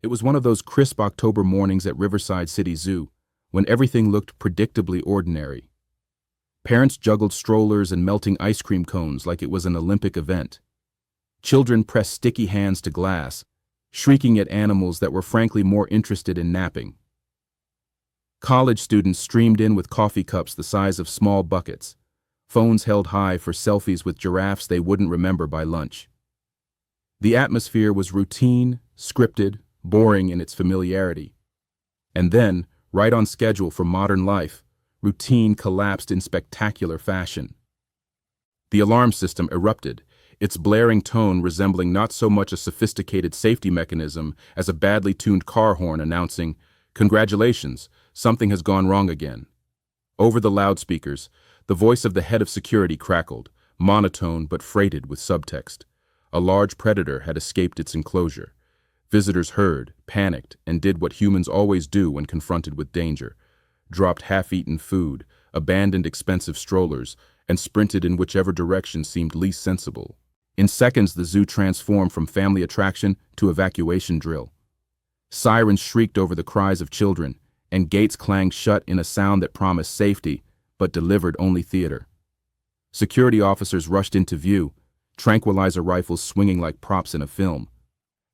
It was one of those crisp October mornings at Riverside City Zoo, when everything looked predictably ordinary. Parents juggled strollers and melting ice cream cones like it was an Olympic event. Children pressed sticky hands to glass, shrieking at animals that were frankly more interested in napping. College students streamed in with coffee cups the size of small buckets, phones held high for selfies with giraffes they wouldn't remember by lunch. The atmosphere was routine, scripted, boring in its familiarity. And then, right on schedule for modern life, routine collapsed in spectacular fashion. The alarm system erupted, its blaring tone resembling not so much a sophisticated safety mechanism as a badly tuned car horn announcing, "Congratulations, something has gone wrong again." Over the loudspeakers, the voice of the head of security crackled, monotone but freighted with subtext. A large predator had escaped its enclosure. Visitors heard, panicked, and did what humans always do when confronted with danger: dropped half-eaten food, abandoned expensive strollers, and sprinted in whichever direction seemed least sensible. In seconds, the zoo transformed from family attraction to evacuation drill. Sirens shrieked over the cries of children, and gates clanged shut in a sound that promised safety, but delivered only theater. Security officers rushed into view, tranquilizer rifles swinging like props in a film.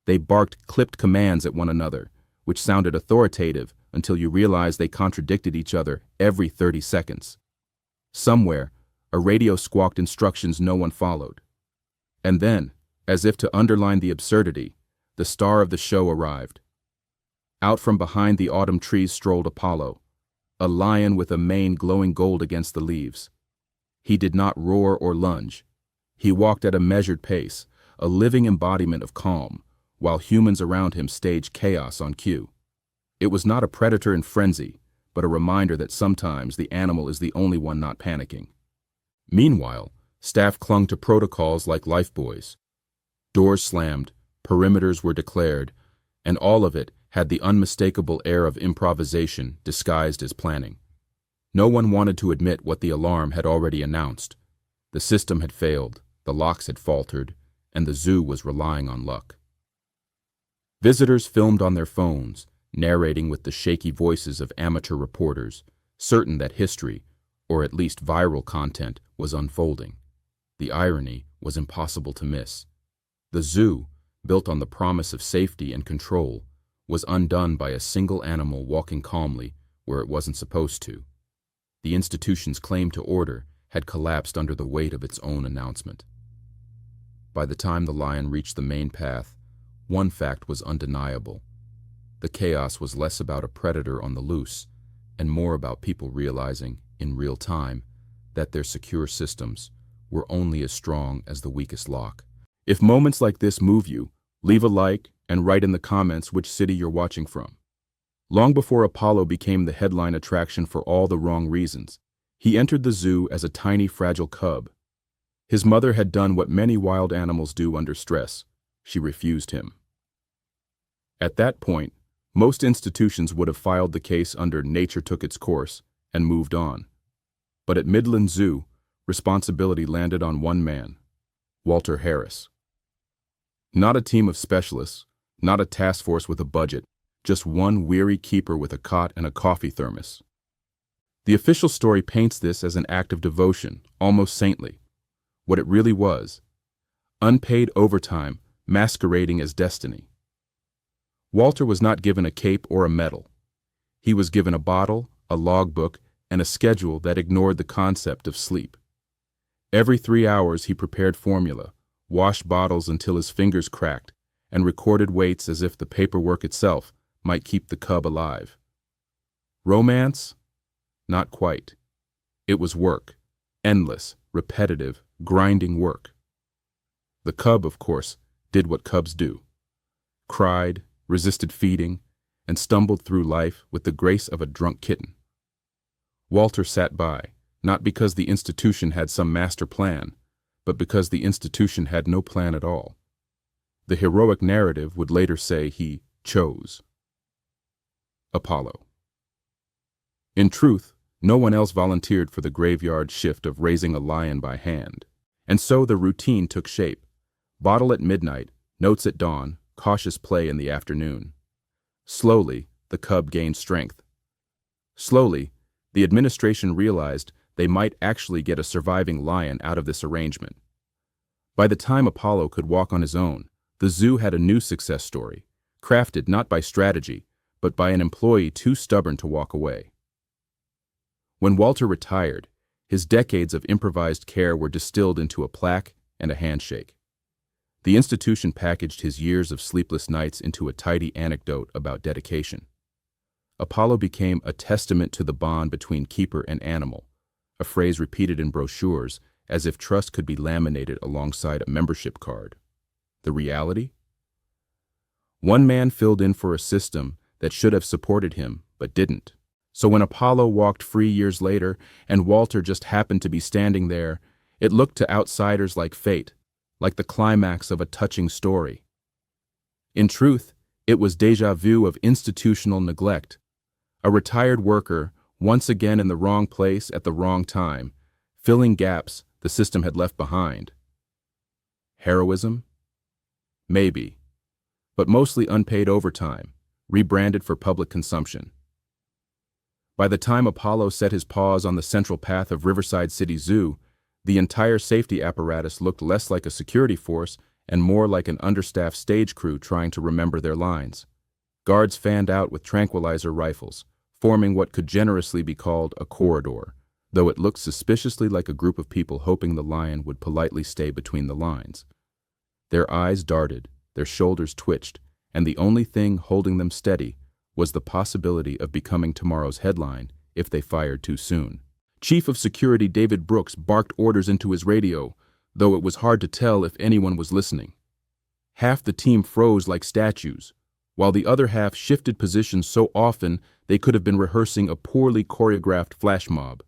They barked clipped commands at one another, which sounded authoritative until you realized they contradicted each other every 30 seconds. Somewhere, a radio squawked instructions no one followed. And then, as if to underline the absurdity, the star of the show arrived. Out from behind the autumn trees strolled Apollo, a lion with a mane glowing gold against the leaves. He did not roar or lunge. He walked at a measured pace, a living embodiment of calm, while humans around him staged chaos on cue. It was not a predator in frenzy, but a reminder that sometimes the animal is the only one not panicking. Meanwhile, staff clung to protocols like lifebuoys. Doors slammed, perimeters were declared, and all of it had the unmistakable air of improvisation disguised as planning. No one wanted to admit what the alarm had already announced. The system had failed, the locks had faltered, and the zoo was relying on luck. Visitors filmed on their phones, narrating with the shaky voices of amateur reporters, certain that history, or at least viral content, was unfolding. The irony was impossible to miss. The zoo, built on the promise of safety and control, was undone by a single animal walking calmly where it wasn't supposed to. The institution's claim to order had collapsed under the weight of its own announcement. By the time the lion reached the main path, one fact was undeniable. The chaos was less about a predator on the loose and more about people realizing, in real time, that their secure systems were only as strong as the weakest lock. If moments like this move you, leave a like and write in the comments which city you're watching from. Long before Apollo became the headline attraction for all the wrong reasons, he entered the zoo as a tiny, fragile cub. His mother had done what many wild animals do under stress. She refused him. At that point, most institutions would have filed the case under nature took its course and moved on. But at Midland Zoo, responsibility landed on one man, Walter Harris. Not a team of specialists, not a task force with a budget, just one weary keeper with a cot and a coffee thermos. The official story paints this as an act of devotion, almost saintly. What it really was, unpaid overtime masquerading as destiny. Walter was not given a cape or a medal. He was given a bottle, a logbook, and a schedule that ignored the concept of sleep. Every 3 hours he prepared formula, washed bottles until his fingers cracked, and recorded weights as if the paperwork itself might keep the cub alive. Romance? Not quite. It was work, endless, repetitive, grinding work. The cub, of course, did what cubs do. Cried, resisted feeding, and stumbled through life with the grace of a drunk kitten. Walter sat by, not because the institution had some master plan, but because the institution had no plan at all. The heroic narrative would later say he chose. Apollo. In truth, no one else volunteered for the graveyard shift of raising a lion by hand, and so the routine took shape. Bottle at midnight, notes at dawn, cautious play in the afternoon. Slowly, the cub gained strength. Slowly, the administration realized they might actually get a surviving lion out of this arrangement. By the time Apollo could walk on his own, the zoo had a new success story, crafted not by strategy, but by an employee too stubborn to walk away. When Walter retired, his decades of improvised care were distilled into a plaque and a handshake. The institution packaged his years of sleepless nights into a tidy anecdote about dedication. Apollo became a testament to the bond between keeper and animal, a phrase repeated in brochures as if trust could be laminated alongside a membership card. The reality? One man filled in for a system that should have supported him, but didn't. So when Apollo walked free years later and Walter just happened to be standing there, it looked to outsiders like fate, like the climax of a touching story. In truth, it was déjà vu of institutional neglect. A retired worker, once again in the wrong place at the wrong time, filling gaps the system had left behind. Heroism? Maybe, but mostly unpaid overtime, rebranded for public consumption. By the time Apollo set his paws on the central path of Riverside City Zoo, the entire safety apparatus looked less like a security force and more like an understaffed stage crew trying to remember their lines. Guards fanned out with tranquilizer rifles, forming what could generously be called a corridor, though it looked suspiciously like a group of people hoping the lion would politely stay between the lines. Their eyes darted, their shoulders twitched, and the only thing holding them steady was the possibility of becoming tomorrow's headline if they fired too soon. Chief of Security David Brooks barked orders into his radio, though it was hard to tell if anyone was listening. Half the team froze like statues, while the other half shifted positions so often they could have been rehearsing a poorly choreographed flash mob.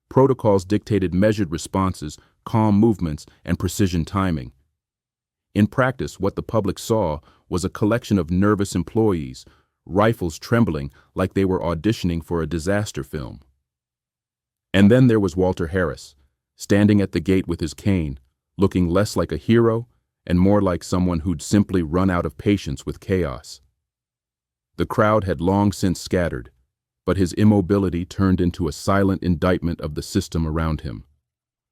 Protocols dictated measured responses, calm movements, and precision timing. In practice, what the public saw was a collection of nervous employees, rifles trembling like they were auditioning for a disaster film. And then there was Walter Harris, standing at the gate with his cane, looking less like a hero and more like someone who'd simply run out of patience with chaos. The crowd had long since scattered, but his immobility turned into a silent indictment of the system around him.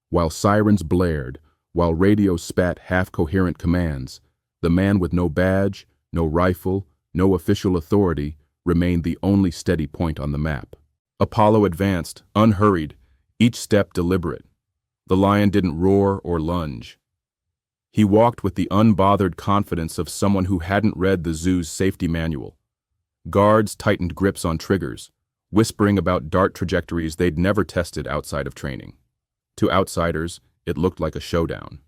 While sirens blared, while radios spat half-coherent commands, the man with no badge, no rifle, no official authority remained the only steady point on the map. Apollo advanced, unhurried, each step deliberate. The lion didn't roar or lunge. He walked with the unbothered confidence of someone who hadn't read the zoo's safety manual. Guards tightened grips on triggers, whispering about dart trajectories they'd never tested outside of training. To outsiders, it looked like a showdown.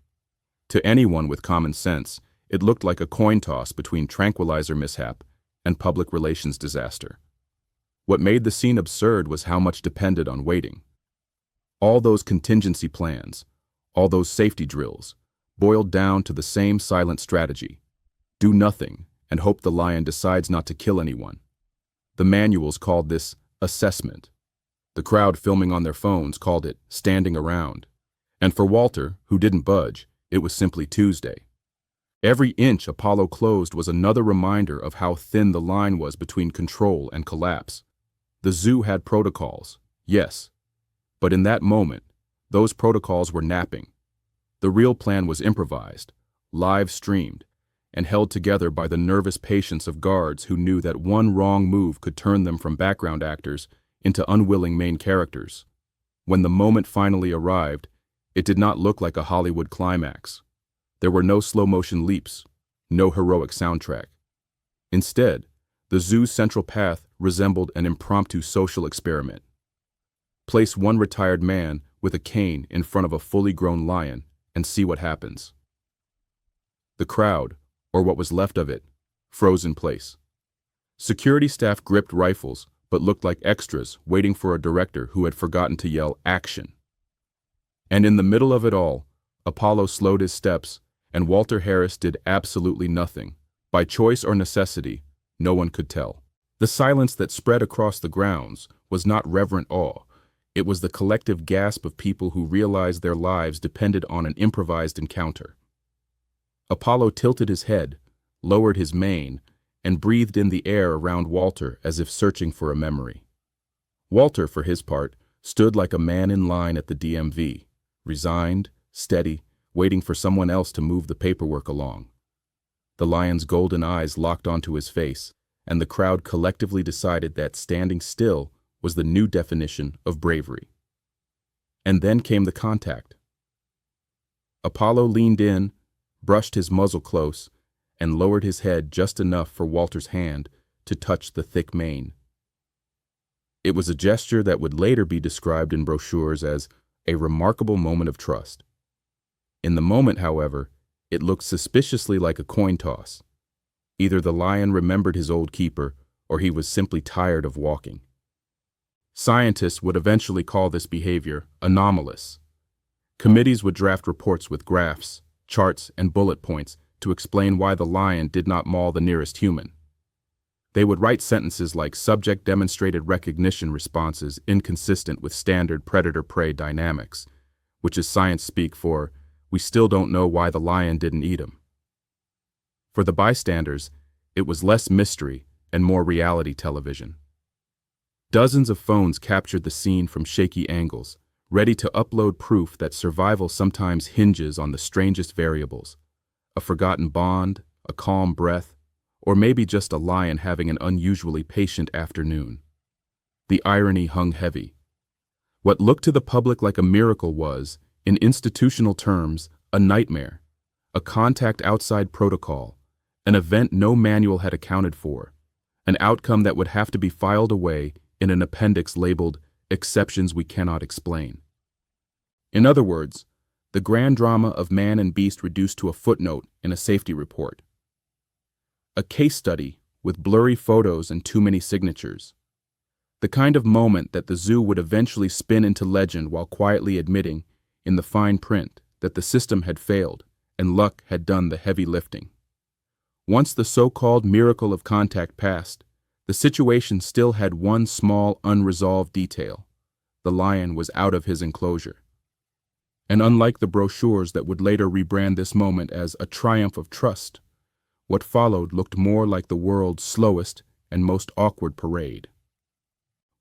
To anyone with common sense, it looked like a coin toss between tranquilizer mishap and public relations disaster. What made the scene absurd was how much depended on waiting. All those contingency plans, all those safety drills, boiled down to the same silent strategy. Do nothing and hope the lion decides not to kill anyone. The manuals called this assessment. The crowd filming on their phones called it standing around. And for Walter, who didn't budge, it was simply Tuesday. Every inch Apollo closed was another reminder of how thin the line was between control and collapse. The zoo had protocols, yes, but in that moment, those protocols were napping. The real plan was improvised, live-streamed, and held together by the nervous patience of guards who knew that one wrong move could turn them from background actors into unwilling main characters. When the moment finally arrived, it did not look like a Hollywood climax. There were no slow-motion leaps, no heroic soundtrack. Instead, the zoo's central path resembled an impromptu social experiment. Place one retired man with a cane in front of a fully grown lion and see what happens. The crowd, or what was left of it, froze in place. Security staff gripped rifles but looked like extras waiting for a director who had forgotten to yell action. And in the middle of it all, Apollo slowed his steps and Walter Harris did absolutely nothing. By choice or necessity, no one could tell. The silence that spread across the grounds was not reverent awe. It was the collective gasp of people who realized their lives depended on an improvised encounter. Apollo tilted his head, lowered his mane, and breathed in the air around Walter as if searching for a memory. Walter, for his part, stood like a man in line at the DMV, resigned, steady, waiting for someone else to move the paperwork along. The lion's golden eyes locked onto his face, and the crowd collectively decided that standing still was the new definition of bravery. And then came the contact. Apollo leaned in, brushed his muzzle close, and lowered his head just enough for Walter's hand to touch the thick mane. It was a gesture that would later be described in brochures as a remarkable moment of trust. In the moment, however, it looked suspiciously like a coin toss. Either the lion remembered his old keeper, or he was simply tired of walking. Scientists would eventually call this behavior anomalous. Committees would draft reports with graphs, charts, and bullet points to explain why the lion did not maul the nearest human. They would write sentences like subject demonstrated recognition responses inconsistent with standard predator-prey dynamics, which is science speak for, we still don't know why the lion didn't eat him. For the bystanders, it was less mystery and more reality television. Dozens of phones captured the scene from shaky angles, ready to upload proof that survival sometimes hinges on the strangest variables: a forgotten bond, a calm breath, or maybe just a lion having an unusually patient afternoon. The irony hung heavy. What looked to the public like a miracle was, in institutional terms, a nightmare, a contact outside protocol, an event no manual had accounted for, an outcome that would have to be filed away in an appendix labeled "Exceptions We Cannot Explain." In other words, the grand drama of man and beast reduced to a footnote in a safety report. A case study with blurry photos and too many signatures. The kind of moment that the zoo would eventually spin into legend while quietly admitting, in the fine print, that the system had failed and luck had done the heavy lifting. Once the so-called miracle of contact passed, the situation still had one small unresolved detail. The lion was out of his enclosure. And unlike the brochures that would later rebrand this moment as a triumph of trust, what followed looked more like the world's slowest and most awkward parade.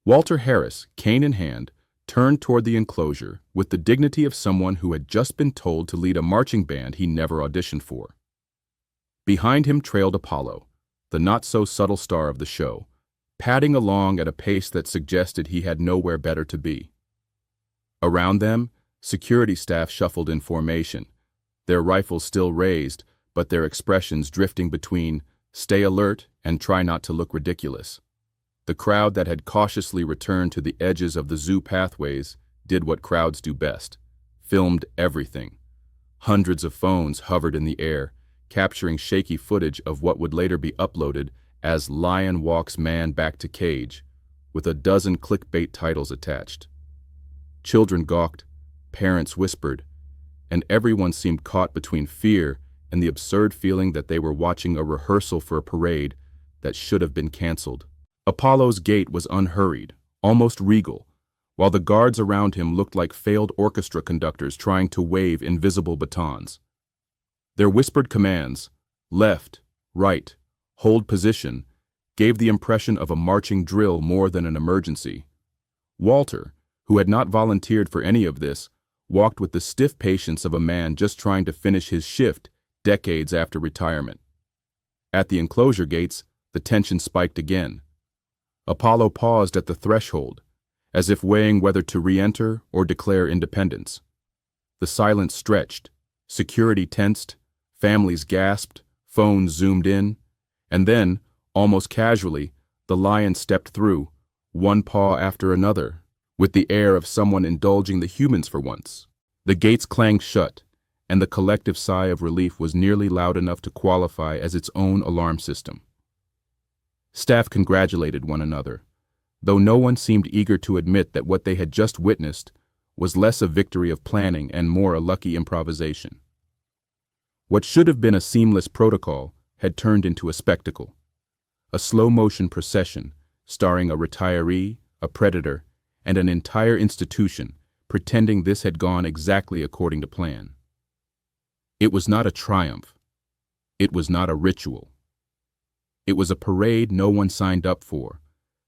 Walter Harris, cane in hand, turned toward the enclosure with the dignity of someone who had just been told to lead a marching band he never auditioned for. Behind him trailed Apollo, the not-so-subtle star of the show, padding along at a pace that suggested he had nowhere better to be. Around them, security staff shuffled in formation, their rifles still raised, but their expressions drifting between "stay alert" and "try not to look ridiculous." The crowd that had cautiously returned to the edges of the zoo pathways did what crowds do best: filmed everything. Hundreds of phones hovered in the air, capturing shaky footage of what would later be uploaded as "Lion Walks Man Back to Cage," with a dozen clickbait titles attached. Children gawked, parents whispered, and everyone seemed caught between fear and the absurd feeling that they were watching a rehearsal for a parade that should have been canceled. Apollo's gait was unhurried, almost regal, while the guards around him looked like failed orchestra conductors trying to wave invisible batons. Their whispered commands, left, right, hold position, gave the impression of a marching drill more than an emergency. Walter, who had not volunteered for any of this, walked with the stiff patience of a man just trying to finish his shift decades after retirement. At the enclosure gates, the tension spiked again. Apollo paused at the threshold, as if weighing whether to re-enter or declare independence. The silence stretched, security tensed, families gasped, phones zoomed in, and then, almost casually, the lion stepped through, one paw after another, with the air of someone indulging the humans for once. The gates clanged shut, and the collective sigh of relief was nearly loud enough to qualify as its own alarm system. Staff congratulated one another, though no one seemed eager to admit that what they had just witnessed was less a victory of planning and more a lucky improvisation. What should have been a seamless protocol had turned into a spectacle, a slow-motion procession starring a retiree, a predator, and an entire institution pretending this had gone exactly according to plan. It was not a triumph. It was not a ritual. It was a parade no one signed up for,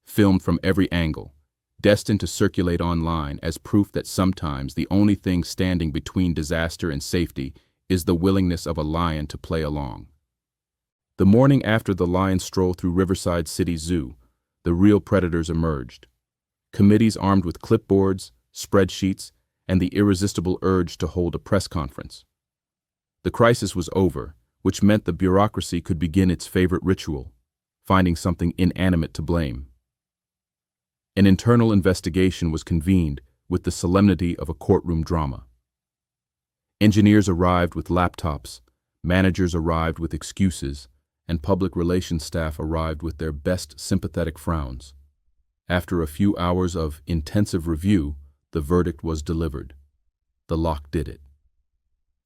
filmed from every angle, destined to circulate online as proof that sometimes the only thing standing between disaster and safety is the willingness of a lion to play along. The morning after the lion stroll through Riverside City Zoo, the real predators emerged. Committees armed with clipboards, spreadsheets, and the irresistible urge to hold a press conference. The crisis was over, which meant the bureaucracy could begin its favorite ritual, finding something inanimate to blame. An internal investigation was convened with the solemnity of a courtroom drama. Engineers arrived with laptops, managers arrived with excuses, and public relations staff arrived with their best sympathetic frowns. After a few hours of intensive review, the verdict was delivered. The lock did it.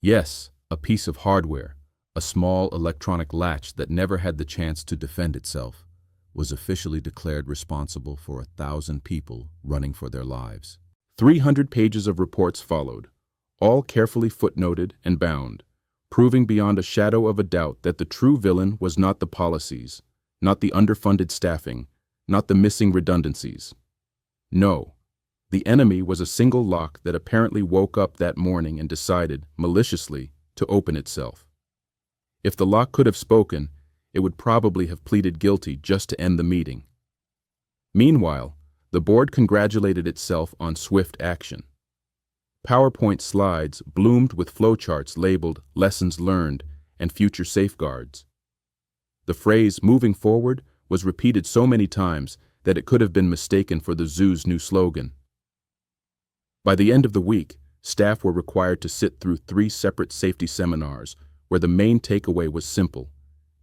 Yes, a piece of hardware, a small electronic latch that never had the chance to defend itself, was officially declared responsible for 1,000 people running for their lives. 300 pages of reports followed, all carefully footnoted and bound, proving beyond a shadow of a doubt that the true villain was not the policies, not the underfunded staffing, not the missing redundancies. No, the enemy was a single lock that apparently woke up that morning and decided, maliciously, to open itself. If the lock could have spoken, it would probably have pleaded guilty just to end the meeting. Meanwhile, the board congratulated itself on swift action. PowerPoint slides bloomed with flowcharts labeled Lessons Learned and Future Safeguards. The phrase "moving forward" was repeated so many times that it could have been mistaken for the zoo's new slogan. By the end of the week, staff were required to sit through 3 separate safety seminars where the main takeaway was simple: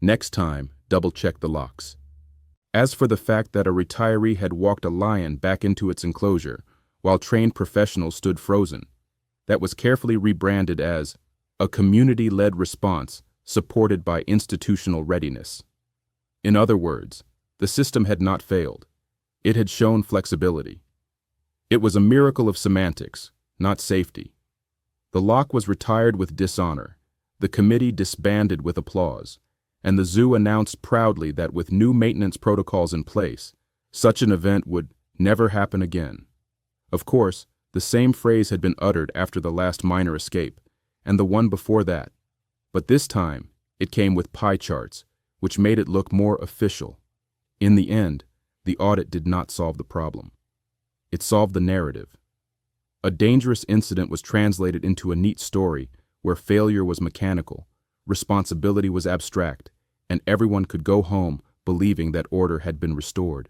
next time, double-check the locks. As for the fact that a retiree had walked a lion back into its enclosure, while trained professionals stood frozen, that was carefully rebranded as a community-led response supported by institutional readiness. In other words, the system had not failed. It had shown flexibility. It was a miracle of semantics, not safety. The lock was retired with dishonor, the committee disbanded with applause, and the zoo announced proudly that with new maintenance protocols in place, such an event would never happen again. Of course, the same phrase had been uttered after the last minor escape, and the one before that, but this time it came with pie charts, which made it look more official. In the end, the audit did not solve the problem. It solved the narrative. A dangerous incident was translated into a neat story where failure was mechanical, responsibility was abstract, and everyone could go home believing that order had been restored.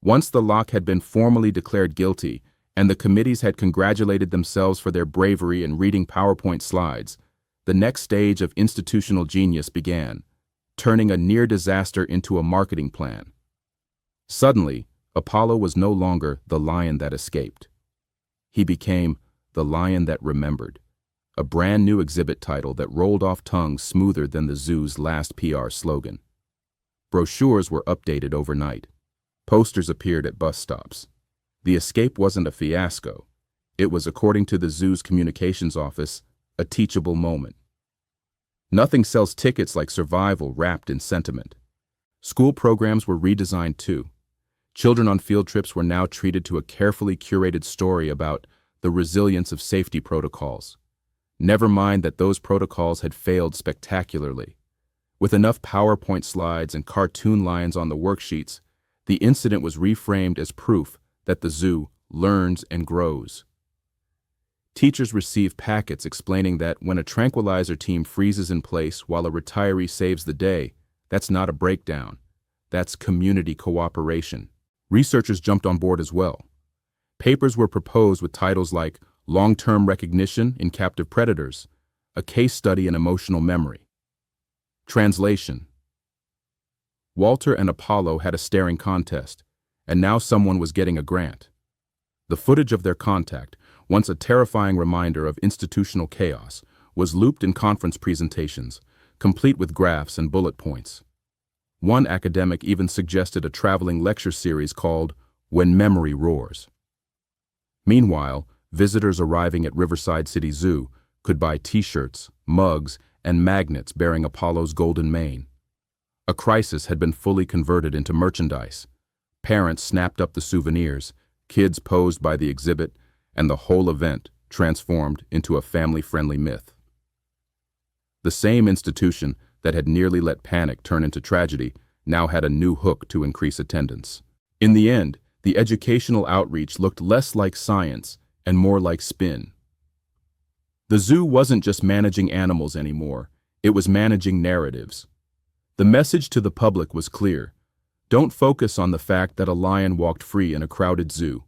Once the lock had been formally declared guilty, and the committees had congratulated themselves for their bravery in reading PowerPoint slides, the next stage of institutional genius began, turning a near disaster into a marketing plan. Suddenly, Apollo was no longer the lion that escaped. He became the lion that remembered, a brand new exhibit title that rolled off tongues smoother than the zoo's last PR slogan. Brochures were updated overnight. Posters appeared at bus stops. The escape wasn't a fiasco. It was, according to the zoo's communications office, a teachable moment. Nothing sells tickets like survival wrapped in sentiment. School programs were redesigned too. Children on field trips were now treated to a carefully curated story about the resilience of safety protocols. Never mind that those protocols had failed spectacularly. With enough PowerPoint slides and cartoon lines on the worksheets, the incident was reframed as proof that the zoo learns and grows. Teachers receive packets explaining that when a tranquilizer team freezes in place while a retiree saves the day, that's not a breakdown. That's community cooperation. Researchers jumped on board as well. Papers were proposed with titles like Long-Term Recognition in Captive Predators, a case study in emotional memory. Translation: Walter and Apollo had a staring contest, and now someone was getting a grant. The footage of their contact, once a terrifying reminder of institutional chaos, was looped in conference presentations, complete with graphs and bullet points. One academic even suggested a traveling lecture series called When Memory Roars. Meanwhile, visitors arriving at Riverside City Zoo could buy t-shirts, mugs, and magnets bearing Apollo's golden mane. A crisis had been fully converted into merchandise. Parents snapped up the souvenirs, kids posed by the exhibit, and the whole event transformed into a family-friendly myth. The same institution that had nearly let panic turn into tragedy now had a new hook to increase attendance. In the end, the educational outreach looked less like science and more like spin. The zoo wasn't just managing animals anymore, it was managing narratives. The message to the public was clear. Don't focus on the fact that a lion walked free in a crowded zoo.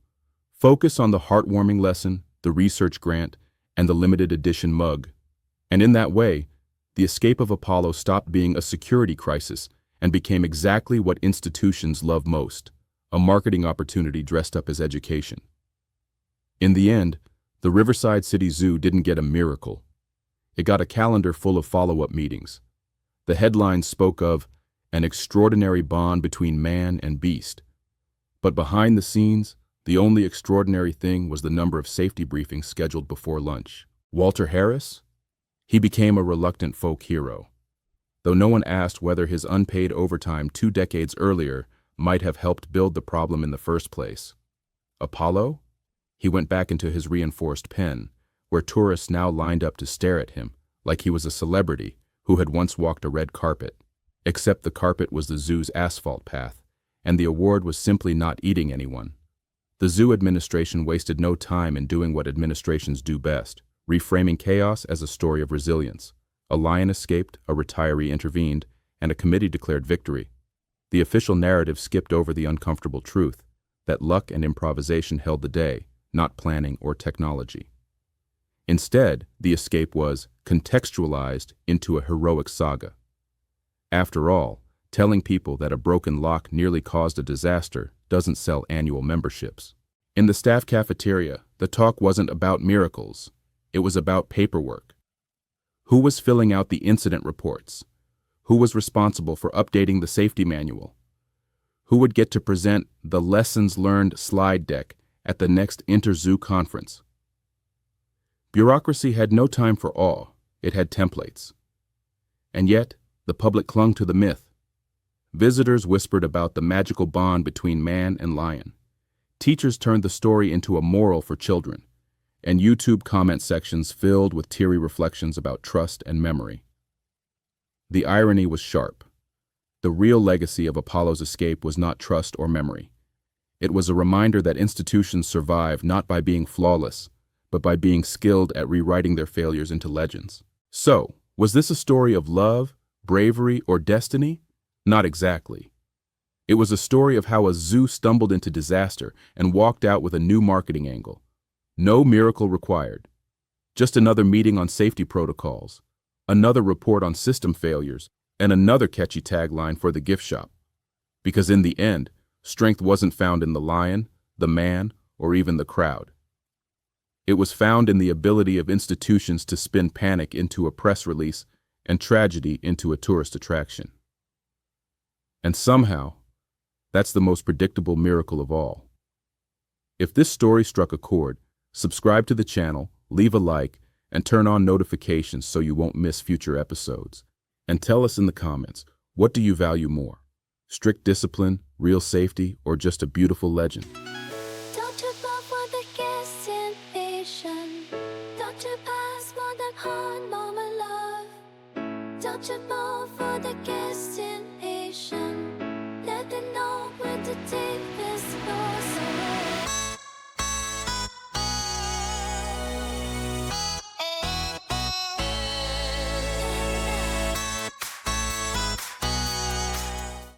Focus on the heartwarming lesson, the research grant, and the limited edition mug. And in that way, the escape of Apollo stopped being a security crisis and became exactly what institutions love most, a marketing opportunity dressed up as education. In the end, the Riverside City Zoo didn't get a miracle. It got a calendar full of follow-up meetings. The headlines spoke of an extraordinary bond between man and beast. But behind the scenes, the only extraordinary thing was the number of safety briefings scheduled before lunch. Walter Harris? He became a reluctant folk hero. Though no one asked whether his unpaid overtime 2 decades earlier might have helped build the problem in the first place. Apollo? He went back into his reinforced pen, where tourists now lined up to stare at him, like he was a celebrity who had once walked a red carpet. Except the carpet was the zoo's asphalt path, and the award was simply not eating anyone. The zoo administration wasted no time in doing what administrations do best, reframing chaos as a story of resilience. A lion escaped, a retiree intervened, and a committee declared victory. The official narrative skipped over the uncomfortable truth that luck and improvisation held the day, not planning or technology. Instead, the escape was contextualized into a heroic saga. After all, telling people that a broken lock nearly caused a disaster doesn't sell annual memberships. In the staff cafeteria, the talk wasn't about miracles. It was about paperwork. Who was filling out the incident reports? Who was responsible for updating the safety manual? Who would get to present the lessons learned slide deck at the next inter-zoo conference? Bureaucracy had no time for awe. It had templates. And yet, the public clung to the myth. Visitors whispered about the magical bond between man and lion. Teachers turned the story into a moral for children, and YouTube comment sections filled with teary reflections about trust and memory. The irony was sharp. The real legacy of Apollo's escape was not trust or memory. It was a reminder that institutions survive not by being flawless, but by being skilled at rewriting their failures into legends. So, was this a story of love, bravery, or destiny? Not exactly. It was a story of how a zoo stumbled into disaster and walked out with a new marketing angle. No miracle required. Just another meeting on safety protocols, another report on system failures, and another catchy tagline for the gift shop. Because in the end, strength wasn't found in the lion, the man, or even the crowd. It was found in the ability of institutions to spin panic into a press release and tragedy into a tourist attraction. And somehow, that's the most predictable miracle of all. If this story struck a chord, subscribe to the channel, leave a like, and turn on notifications so you won't miss future episodes. And tell us in the comments, what do you value more? Strict discipline, real safety, or just a beautiful legend? Don't you fall for the guessing patient? Don't you pass more than hard moment love? Don't you fall for the guessing patient? Let them know where to take this road.